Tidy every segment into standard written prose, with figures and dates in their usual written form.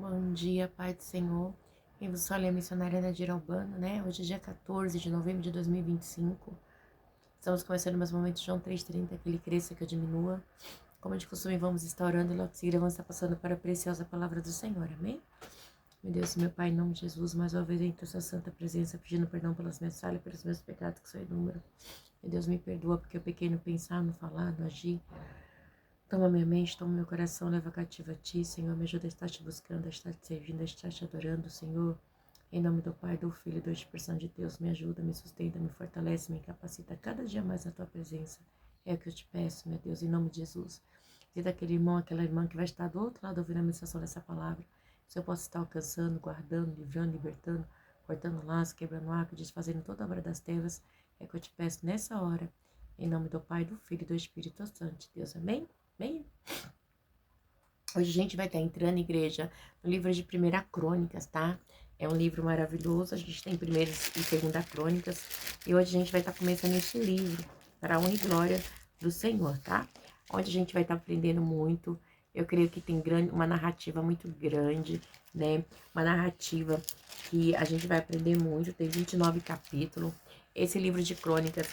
Bom dia, Pai do Senhor. Quem vos fala é a missionária Nadir Albano, né? Hoje é dia 14 de novembro de 2025. Estamos começando mais momentos de João 3,30, que ele cresça, que eu diminua. Como de costume, vamos estar orando e logo em seguida vamos estar passando para a preciosa palavra do Senhor, amém? Meu Deus e meu Pai, em nome de Jesus, mais uma vez entre a sua santa presença, pedindo perdão pelas minhas falhas, pelos meus pecados, que são inúmeros. Meu Deus, me perdoa porque eu pequei no pensar, no falar, no agir. Toma minha mente, toma meu coração, leva cativo a ti, Senhor. Me ajuda a estar te buscando, a estar te servindo, a estar te adorando, Senhor. Em nome do Pai, do Filho e do Espírito Santo de Deus, me ajuda, me sustenta, me fortalece, me capacita cada dia mais na tua presença. É o que eu te peço, meu Deus, em nome de Jesus. E daquele irmão, aquela irmã que vai estar do outro lado ouvindo a ministração dessa palavra. Se eu posso estar alcançando, guardando, livrando, libertando, cortando laços, quebrando arco, desfazendo toda a obra das trevas. É o que eu te peço nessa hora. Em nome do Pai, do Filho e do Espírito Santo de Deus. Amém? Bem, hoje a gente vai estar entrando, igreja, no livro de 1 Crônicas, tá? É um livro maravilhoso, a gente tem 1ª e 2ª Crônicas, e hoje a gente vai estar começando esse livro, para a honra e glória do Senhor, tá? Onde a gente vai estar aprendendo muito, eu creio que tem uma narrativa muito grande, né? Uma narrativa que a gente vai aprender muito, tem 29 capítulos. Esse livro de Crônicas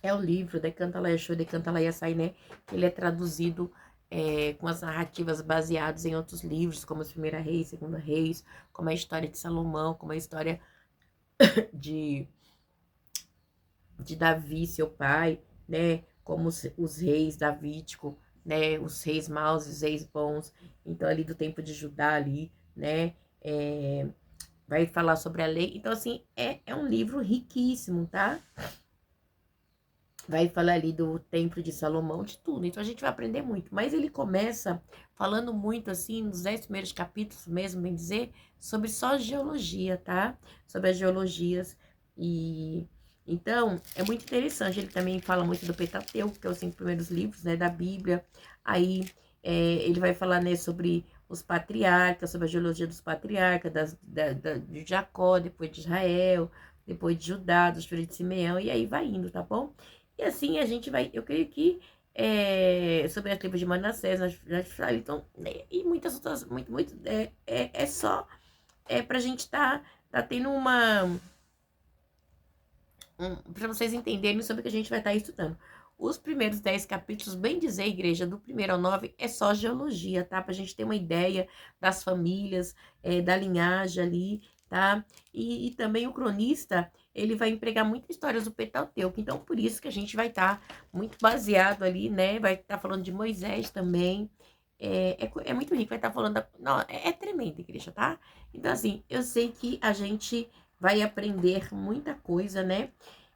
é o livro Decanta Laia Show, Decanta Laia Sai, né? Ele é traduzido com as narrativas baseadas em outros livros, como as 1ª Reis, 2ª Reis, como a história de Salomão, como a história de Davi, seu pai, né? Como os reis davídico, né? Os reis maus e os reis bons. Então, ali do tempo de Judá, ali, né? Vai falar sobre a lei. Então, assim, é um livro riquíssimo, tá? Vai falar ali do templo de Salomão, de tudo. Então a gente vai aprender muito. Mas ele começa falando muito, assim, nos 10 primeiros capítulos mesmo, bem dizer, sobre só geologia, tá? Sobre as geologias. E então é muito interessante. Ele também fala muito do Pentateuco, que é os 5 primeiros livros, né, da Bíblia. Aí ele vai falar, né, sobre os patriarcas, sobre a geologia dos patriarcas, de Jacó, depois de Israel, depois de Judá, dos filhos de Simeão, e aí vai indo, tá bom? E assim a gente vai, eu creio que sobre a tribo de Manassés, então, e muitas outras, muito, só pra gente tá tendo pra vocês entenderem sobre o que a gente vai estar estudando. Os primeiros 10 capítulos, bem dizer, igreja, do 1º ao 9, é só geologia, tá? Pra gente ter uma ideia das famílias, da linhagem ali, tá? E também o cronista, ele vai empregar muitas histórias do Pentateuco, então por isso que a gente vai estar muito baseado ali, né? Vai estar falando de Moisés também, é muito rico, vai estar falando, não, é tremendo, igreja, tá? Então assim, eu sei que a gente vai aprender muita coisa, né?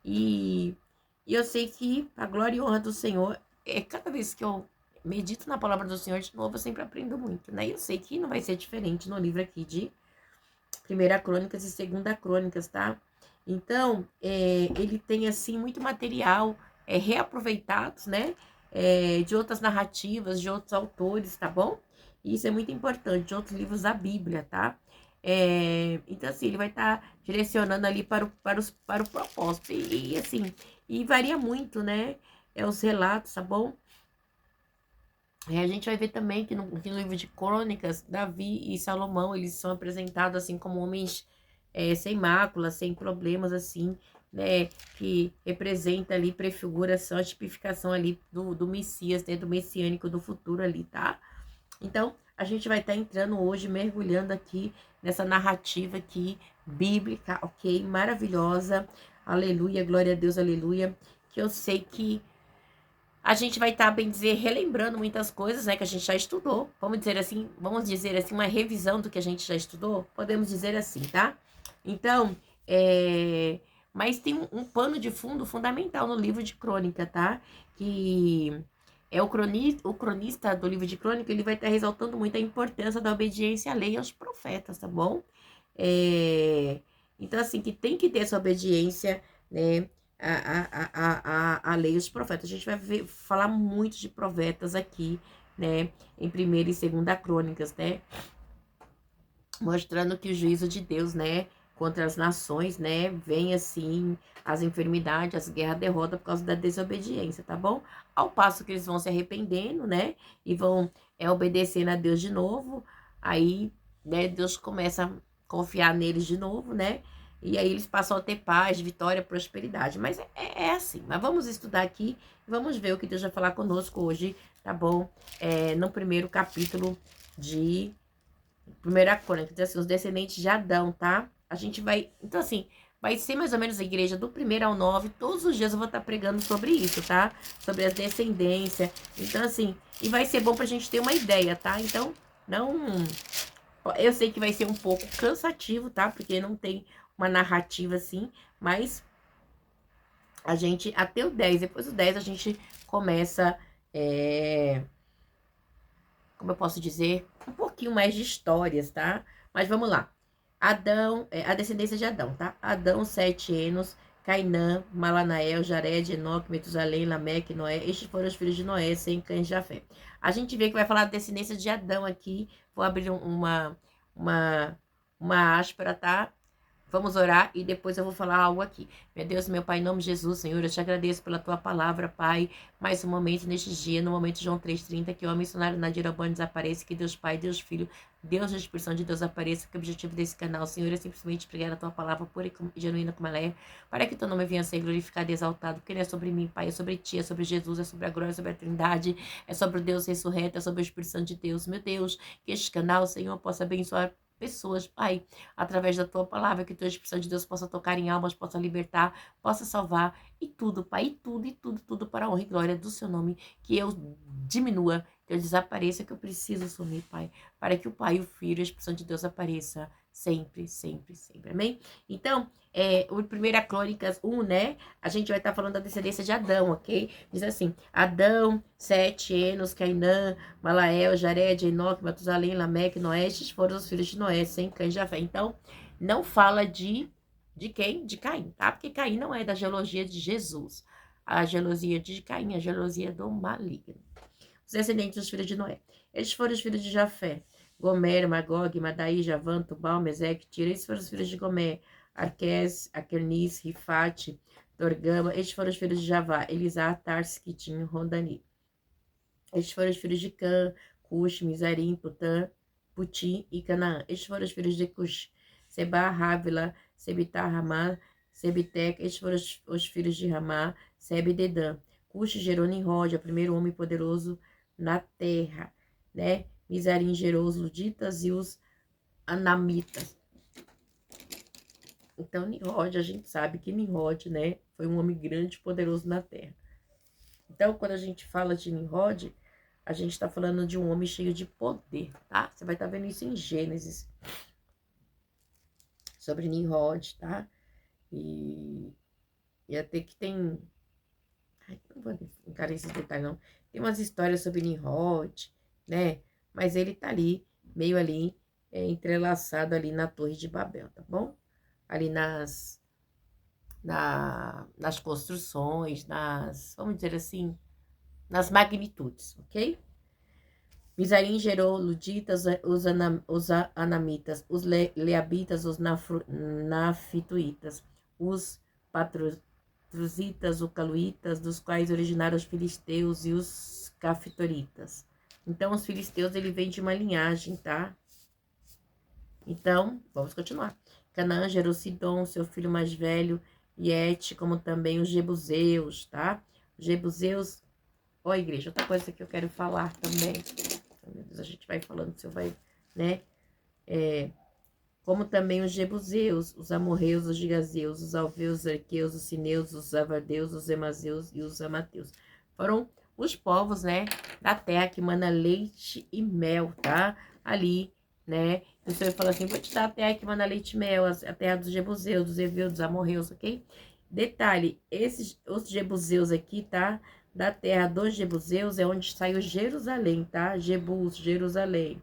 E eu sei que a glória e honra do Senhor, cada vez que eu medito na palavra do Senhor de novo, eu sempre aprendo muito, né? E eu sei que não vai ser diferente no livro aqui de 1ª Crônicas e 2ª Crônicas, tá? Então, ele tem, assim, muito material reaproveitados, né? De outras narrativas, de outros autores, tá bom? E isso é muito importante, de outros livros da Bíblia, tá? Então, assim, ele vai estar direcionando ali para o propósito. E, assim, e varia muito, né? Os relatos, tá bom? A gente vai ver também que no livro de Crônicas, Davi e Salomão, eles são apresentados assim como homens sem máculas, sem problemas, assim, né? Que representa ali, prefiguração, a tipificação ali do Messias, né? Do messiânico do futuro ali, tá? Então, a gente vai estar entrando hoje, mergulhando aqui nessa narrativa aqui, bíblica, ok? Maravilhosa. Aleluia, glória a Deus, aleluia. Que eu sei que a gente vai estar, bem dizer, relembrando muitas coisas, né, que a gente já estudou. Vamos dizer assim, uma revisão do que a gente já estudou? Podemos dizer assim, tá? Então, mas tem um pano de fundo fundamental no livro de Crônica, tá? Que é o cronista do livro de Crônica, ele vai estar ressaltando muito a importância da obediência à lei e aos profetas, tá bom? Então, assim, que tem que ter essa obediência, né? A lei dos profetas. A gente vai falar muito de profetas aqui, né? Em 1ª e 2ª Crônicas, né? Mostrando que o juízo de Deus, né? Contra as nações, né? Vem assim, as enfermidades, as guerras, a derrota por causa da desobediência, tá bom? Ao passo que eles vão se arrependendo, né? E vão obedecendo a Deus de novo. Aí, né, Deus começa a confiar neles de novo, né? E aí eles passam a ter paz, vitória, prosperidade. Mas é assim. Mas vamos estudar aqui e vamos ver o que Deus vai falar conosco hoje, tá bom? No primeiro capítulo de Primeira Crônica, diz assim, os descendentes de Adão, tá? A gente vai... Então, assim, vai ser mais ou menos a igreja do 1º ao 9. Todos os dias eu vou estar pregando sobre isso, tá? Sobre a descendência. Então, assim, e vai ser bom pra gente ter uma ideia, tá? Então, não... Eu sei que vai ser um pouco cansativo, tá? Porque não tem uma narrativa assim, mas a gente, até o 10, depois do 10 a gente começa, como eu posso dizer, um pouquinho mais de histórias, tá? Mas vamos lá. Adão, a descendência de Adão, tá? Adão, 7 Enos, Cainã, Malanael, Jared, Enoque, Metusalém, Lameque, Noé. Estes foram os filhos de Noé, sem cães de Jafé. A gente vê que vai falar da descendência de Adão aqui. Vou abrir uma áspera, tá? Vamos orar e depois eu vou falar algo aqui. Meu Deus, meu Pai, em nome de Jesus, Senhor, eu te agradeço pela tua palavra, Pai. Mais um momento neste dia, no momento de João 3,30, que o missionário Nadir Albani desapareça, que Deus Pai, Deus Filho, Deus da expressão de Deus apareça, que o objetivo desse canal, Senhor, é simplesmente pregar a tua palavra pura e genuína como ela é, para que teu nome venha a ser glorificado e exaltado, porque não é sobre mim, Pai, é sobre ti, é sobre Jesus, é sobre a glória, é sobre a Trindade, é sobre o Deus ressurreto, é sobre o Espírito Santo de Deus. Meu Deus, que este canal, Senhor, possa abençoar pessoas, Pai, através da tua palavra, que tua Espírito de Deus possa tocar em almas, possa libertar, possa salvar, e tudo, Pai, tudo para a honra e glória do seu nome, que eu diminua, que eu desapareça, que eu preciso sumir, Pai, para que o Pai, o Filho e a Espírito de Deus apareça sempre, sempre, sempre, amém? Então, o 1 Crônicas 1, né, a gente vai estar falando da descendência de Adão, ok? Diz assim, Adão, 7 Enos, Cainã, Malael, Jared, Enoque, Matusalém, Lameque, Noé, estes foram os filhos de Noé, sem cães de Jafé. Então, não fala de quem? De Caim, tá? Porque Caim não é da genealogia de Jesus. A genealogia de Caim é a genealogia do maligno. Os descendentes dos filhos de Noé. Estes foram os filhos de Jafé. Gomer, Magog, Madaí, Javã, Tubal, Meseque, Tira. Estes foram os filhos de Gomer. Arques, Akernis, Rifate, Torgama. Estes foram os filhos de Javá. Elisá, Tarsis, Quitim, Rondani. Estes foram os filhos de Cã, Cush, Mizarim, Putã, Putim e Canaã. Estes foram os filhos de Cush, Seba, Rávila, Sebitá, Ramá, Sebitec. Estes foram os filhos de Ramá, Seb e Dedã. Cush gerou Nimrod, o primeiro homem poderoso na terra, né? Mizarim gerou os Luditas e os Anamitas. Então, Nimrod, a gente sabe que Nimrod, né, foi um homem grande e poderoso na terra. Então, quando a gente fala de Nimrod, a gente está falando de um homem cheio de poder, tá? Você vai estar vendo isso em Gênesis. Sobre Nimrod, tá? E até que tem... Ai, não vou encarar esses detalhes, não. Tem umas histórias sobre Nimrod, né? Mas ele tá ali, meio ali, entrelaçado ali na Torre de Babel, tá bom? Ali nas construções, vamos dizer assim, nas magnitudes, ok? Mizarim gerou Luditas, os Anamitas, os Leabitas, os Nafituítas, os Patruzitas, os Caluítas, dos quais originaram os filisteus e os Cafitoritas. Então, os filisteus, ele vem de uma linhagem, tá? Então, vamos continuar. Canaã gerou Sidom, seu filho mais velho, e Et, como também os Jebuseus, tá? Os Jebuseus... Ó, igreja, outra coisa que eu quero falar também. Meu Deus, a gente vai falando, o senhor vai, né? Como também os Jebuseus, os Amorreus, os Gigazeus, os Alveus, os Arqueus, os Sineus, os Avardeus, os Emazeus e os Amateus. Foram os povos, né, da terra que mana leite e mel, tá? Ali, né? O senhor fala assim, vou te dar a terra que mana leite e mel, a terra dos Jebuseus, dos Eveus, dos Amorreus, ok? Detalhe, os Jebuseus aqui, tá? Da terra dos Jebuseus é onde saiu Jerusalém, tá? Jebus, Jerusalém.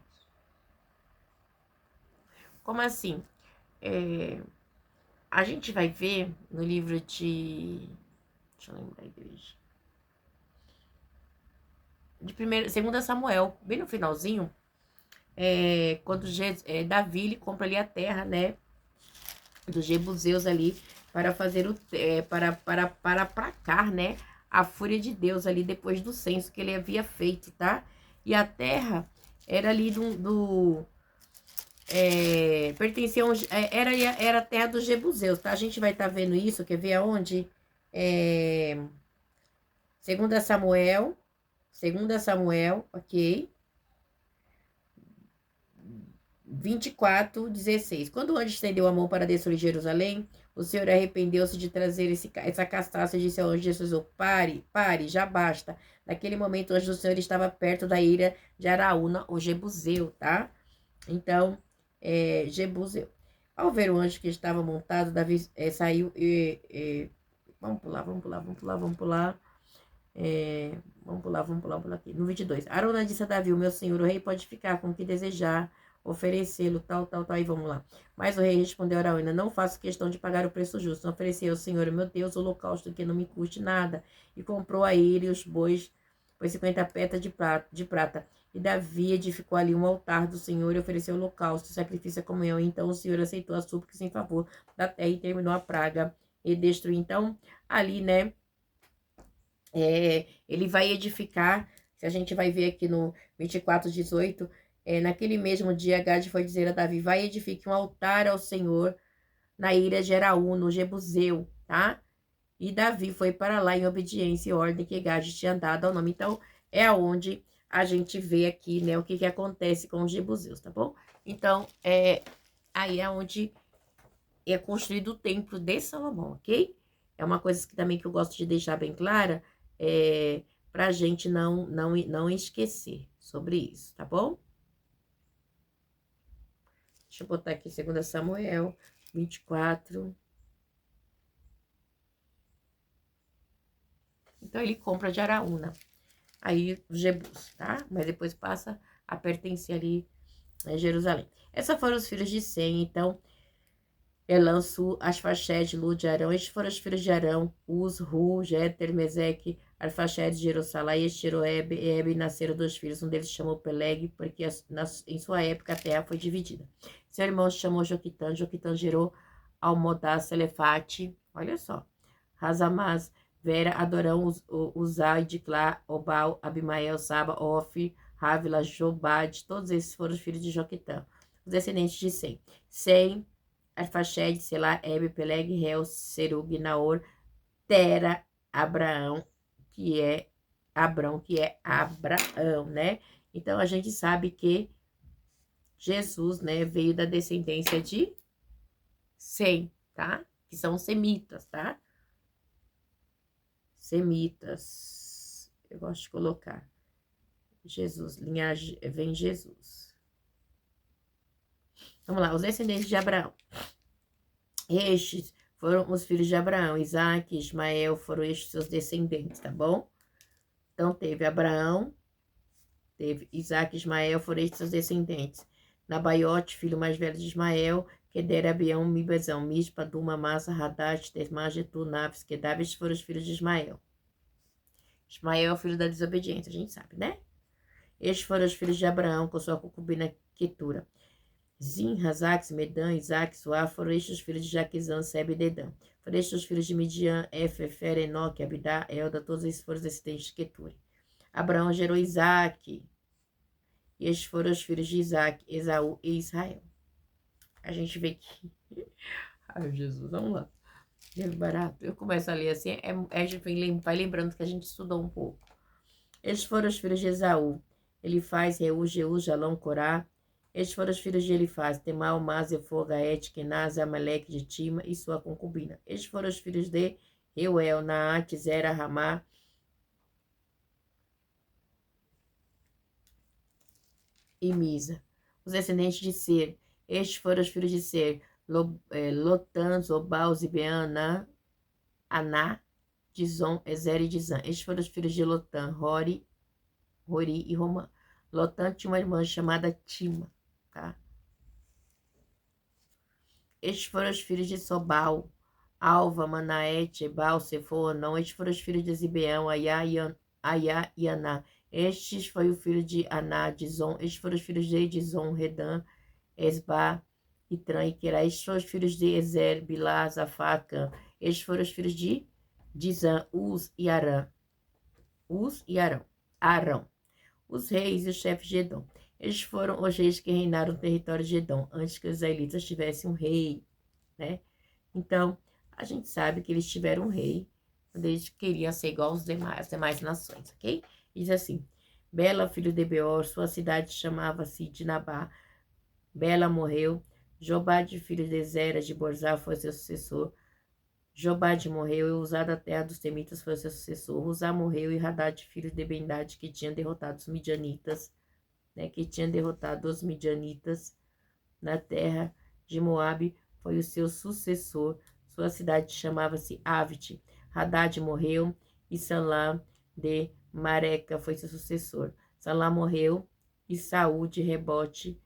Como assim? A gente vai ver no livro de... Deixa eu lembrar, igreja. De 2 Samuel, bem no finalzinho, quando Davi ele compra ali a terra, né? Dos Jebuseus ali, para fazer para aplacar, né? A fúria de Deus ali depois do censo que ele havia feito, tá? E a terra era ali pertencia era a terra dos Jebuseus, tá? A gente vai estar vendo isso, quer ver aonde? É, 2 Samuel, ok? 24:16. Quando o anjo estendeu a mão para destruir Jerusalém, o Senhor arrependeu-se de trazer essa castraça e disse ao anjo de Jesus: pare, pare, já basta. Naquele momento, o anjo do Senhor estava perto da ilha de Araúna, o Jebuseu, tá? Então, Jebuseu. Ao ver o anjo que estava montado, Davi saiu e... Vamos pular, vamos pular, vamos pular, vamos pular. Vamos pular aqui. No 22. Araúna disse a Davi: o meu senhor, o rei pode ficar com o que desejar, oferecê-lo, tal, tal, tal. E vamos lá. Mas o rei respondeu a Araúna: não faço questão de pagar o preço justo. Ofereceu ao Senhor, meu Deus, o holocausto que não me custe nada. E comprou a ele os bois, por 50 peças de prata. E Davi edificou ali um altar do Senhor e ofereceu holocausto, sacrifício à comunhão. Então o Senhor aceitou as súplicas em favor da terra e terminou a praga e destruiu. Então, ali, né? Ele vai edificar, se a gente vai ver aqui no 24:18, naquele mesmo dia, Gade foi dizer a Davi: vai edificar um altar ao Senhor na ilha de Araú, no Jebuseu, tá? E Davi foi para lá em obediência e ordem que Gade tinha dado ao nome. Então, é aonde a gente vê aqui, né, o que acontece com os Jebuseus, tá bom? Então, aí é onde é construído o templo de Salomão, ok? É uma coisa que também que eu gosto de deixar bem clara, para a gente não esquecer sobre isso, tá bom? Deixa eu botar aqui 2 Samuel 24. Então, ele compra de Araúna. Aí, os Jebus, tá? Mas depois passa a pertencer ali a Jerusalém. Esses foram os filhos de Sem, então... Elã, Su, Asfaxede, Lud, Arão. Estes foram os filhos de Arão: Uz, Ru, Jeter, Meseque, Arfaxede, Jerusalém e Jeroebe. E Ebe nasceram 2 filhos. Um deles se chamou Peleg, porque em sua época a terra foi dividida. Seu irmão se chamou Joquitã. Joquitã gerou Almodá, Selefate. Olha só. Razamaz, Vera, Adorão, Uzai, Diclá, Obal, Abimael, Saba, Ofir, Havila, Jobade. Todos esses foram os filhos de Joquitã. Os descendentes de Sem. Sem, Arfaxede, Selá, Ebe, Peleg, Reu, Serug, Naor, Tera, Abraão, que é Abrão, né? Então, a gente sabe que Jesus, né, veio da descendência de Sem, tá? Que são semitas, tá? Semitas. Eu gosto de colocar Jesus, linhagem, vem Jesus. Vamos lá, os descendentes de Abraão. Estes foram os filhos de Abraão: Isaac e Ismael foram estes seus descendentes, tá bom? Então, teve Abraão, teve Isaac e Ismael, foram estes seus descendentes. Nabaiote, filho mais velho de Ismael, Kedera, Abião, Mibezão, Mispa, Duma, Massa, Hadad, Tesmá, Getu, Naves, Kedab, estes foram os filhos de Ismael. Ismael é o filho da desobediência, a gente sabe, né? Estes foram os filhos de Abraão, com sua concubina Quetura. Zim, Razax, Medan, Isaac, Suá, foram estes os filhos de Jaquizã, Sebe e Dedã. Foram estes os filhos de Midian, Efe, Fer, Enoque, Abidá, Elda, todos esses foram os descendentes de Queture. Abraão gerou Isaac. E estes foram os filhos de Isaac, Esaú e Israel. A gente vê que... Ai, Jesus, vamos lá. É barato. Eu começo a ler assim, a gente vai lembrando que a gente estudou um pouco. Estes foram os filhos de Esaú. Elifaz, Reu, Jeú, Jalão, Corá. Estes foram os filhos de Elifaz: Temal, Mazefo, Gaete, Kenaz, Amaleque de Tima e sua concubina. Estes foram os filhos de Reuel, Naate, Zera, Ramá e Misa. Os descendentes de Ser. Estes foram os filhos de Ser: Lotan, Zobal, Zibean, Aná, Dizon, Ezer e Dizan. Estes foram os filhos de Lotan: Rori e Romã. Lotan tinha uma irmã chamada Tima, tá? Estes foram os filhos de Sobal: Alva, Manaete, Ebal, Sefo, Anão. Estes foram os filhos de Zibeão: Aiá e Aná. Estes foi o filho de Aná, Dizon. Estes foram os filhos de Dizon, Redã, Esbá, Itran e Querá. Estes foram os filhos de Ezer, Bilá, Zafá, Cã. Estes foram os filhos de Dizan, Uz e Arão. Arão. Os reis e os chefes de Edom. Estes foram os reis que reinaram no território de Edom, antes que os israelitas tivessem um rei, né? Então, a gente sabe que eles tiveram um rei, quando eles queriam ser igual aos demais, as demais nações, ok? Diz assim, Bela, filho de Beor, sua cidade chamava-se Dinabá. Bela morreu. Jobade, filho de Zera de Borzá, foi seu sucessor. Jobade morreu, e Uzá da terra dos Temitas foi seu sucessor. Uzá morreu, e Hadad, filho de Bendade, que tinha derrotado os midianitas, né, que tinha derrotado os midianitas na terra de Moabe, foi o seu sucessor. Sua cidade chamava-se Avit. Hadad morreu, e Salá de Mareca foi seu sucessor. Salá morreu, e Saúl de Rebote,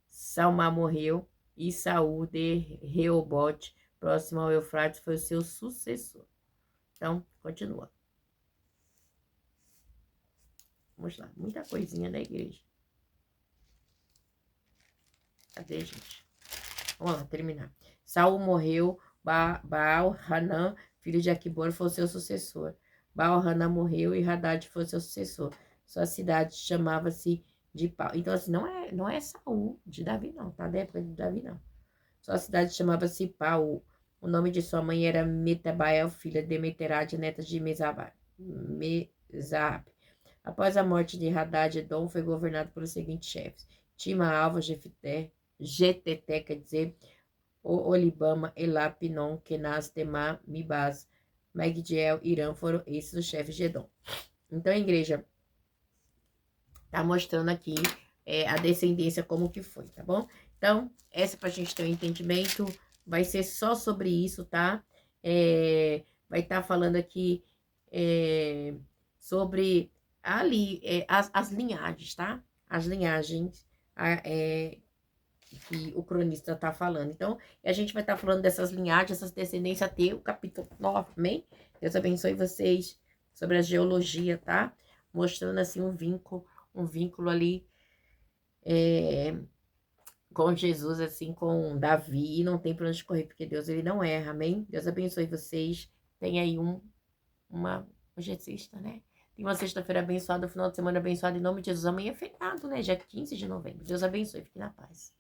Salmá morreu, e Saúl de Reobote, próximo ao Eufrates, foi o seu sucessor. Então, continua. Vamos lá, muita coisinha na igreja. Cadê, gente? Vamos lá, terminar. Saul morreu, Baal-Hanã, filho de Aquibor, foi o seu sucessor. Baal-Hanã morreu e Hadad foi o seu sucessor. Sua cidade chamava-se de Pau. Então, assim, não é Saul de Davi, não, tá? Da época de Davi, não. Sua cidade chamava-se Pau. O nome de sua mãe era Metabael, filha de Meterade, neta de Mezab. Após a morte de Hadad, Edom foi governado pelos seguintes chefes: Tima, Alva, Jefité, Geteté, quer dizer, Olibama, Elá, Pinon, Kenaz, Temá, Mibaz, Magdiel, Irã, foram esses os chefes de Edom. Então, a igreja tá mostrando aqui a descendência como que foi, tá bom? Então, essa pra gente ter um entendimento, vai ser só sobre isso, tá? Vai estar falando aqui sobre ali as linhagens, tá? As linhagens que o cronista tá falando. Então, a gente vai estar falando dessas linhagens, essas descendências até o capítulo 9, amém? Deus abençoe vocês sobre a geologia, tá? Mostrando assim um vínculo ali com Jesus, assim, com Davi, e não tem pra onde correr, porque Deus, ele não erra, amém? Deus abençoe vocês, tem aí hoje é sexta, né? Tem uma sexta-feira abençoada, um final de semana abençoado, em nome de Jesus. Amanhã é feriado, né? Dia 15 de novembro. Deus abençoe, fique na paz.